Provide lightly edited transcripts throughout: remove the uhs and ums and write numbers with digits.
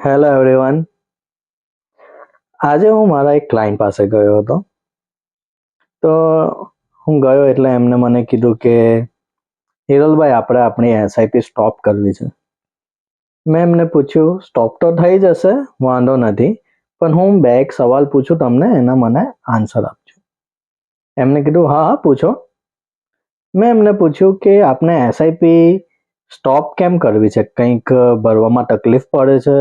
Hello everyone. આજે હું મારા એક ક્લાયન્ટ પાસે ગયો હતો. તો હું ગયો એટલે એમને મને કીધું કે હિરલભાઈ, આપણે આપણી એસઆઈપી સ્ટોપ કરવી છે. મેં એમને પૂછ્યું, સ્ટોપ તો થઈ જશે, વાંધો નથી, પણ હું એક સવાલ પૂછું તમને, એના મને આન્સર આપજો. એમને કીધું હા હા પૂછો. મેં એમને પૂછ્યું કે આપણે એસઆઈપી સ્ટોપ કેમ કરવી છે? કંઈક ભરવામાં તકલીફ પડે છે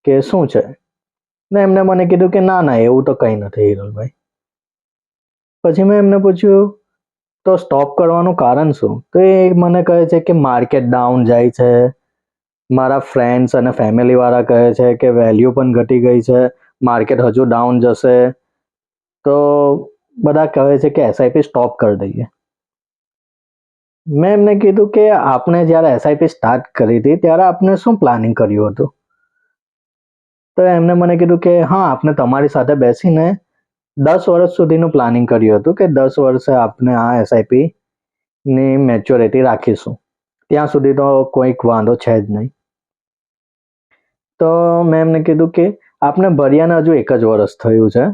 કે શું છે? ને એમને મને કીધું કે ના ના, એવું તો કંઈ નથી હિરલભાઈ. પછી મેં એમને પૂછ્યું તો સ્ટોપ કરવાનું કારણ શું? તો એ મને કહે છે કે માર્કેટ ડાઉન જાય છે, મારા ફ્રેન્ડ્સ અને ફેમિલી વાળા કહે છે કે વેલ્યુ પણ ઘટી ગઈ છે, માર્કેટ હજુ ડાઉન જશે, તો બધા કહે છે કે એસઆઈપી સ્ટોપ કરી દઈએ. મેં એમને કીધું કે આપણે જ્યારે એસઆઈપી સ્ટાર્ટ કરી હતી ત્યારે આપણે શું પ્લાનિંગ કર્યું હતું? તો એમને મને કીધું કે હા, આપણે તમારી સાથે બેસીને 10 વર્ષ સુધીનું પ્લાનિંગ કર્યું હતું કે 10 વર્ષે આપણે આ એસઆઈપી ની મેચ્યોરિટી રાખીશું, ત્યાં સુધી તો કોઈક વાંધો છે જ નહીં. તો મેં એમને કીધું કે આપણે ભર્યાને હજુ 1 જ વર્ષ થયું છે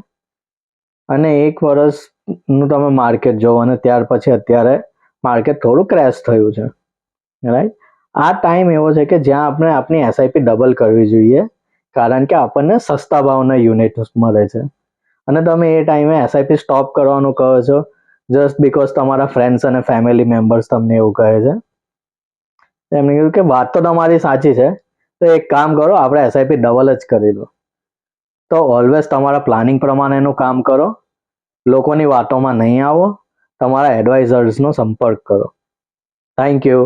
અને 1 વર્ષનું તમે માર્કેટ જોવો અને ત્યાર પછી અત્યારે માર્કેટ થોડું ક્રેશ થયું છે, રાઈટ? આ ટાઈમ એવો છે કે જ્યાં આપણે આપણી એસઆઈપી ડબલ કરવી જોઈએ, કારણ કે આપણને સસ્તા ભાવના યુનિટ મળે છે. અને તમે એ ટાઈમે એસઆઈપી સ્ટોપ કરવાનું કહો છો જસ્ટ બીકોઝ તમારા ફ્રેન્ડ્સ અને ફેમિલી મેમ્બર્સ તમને એવું કહે છે. એમને કીધું કે વાત તો તમારી સાચી છે, તો એક કામ કરો, આપણે એસઆઈપી ડબલ જ કરી દો. તો ઓલવેઝ તમારા પ્લાનિંગ પ્રમાણેનું કામ કરો, લોકોની વાતોમાં નહીં આવો, તમારા એડવાઇઝર્સનો સંપર્ક કરો. Thank you.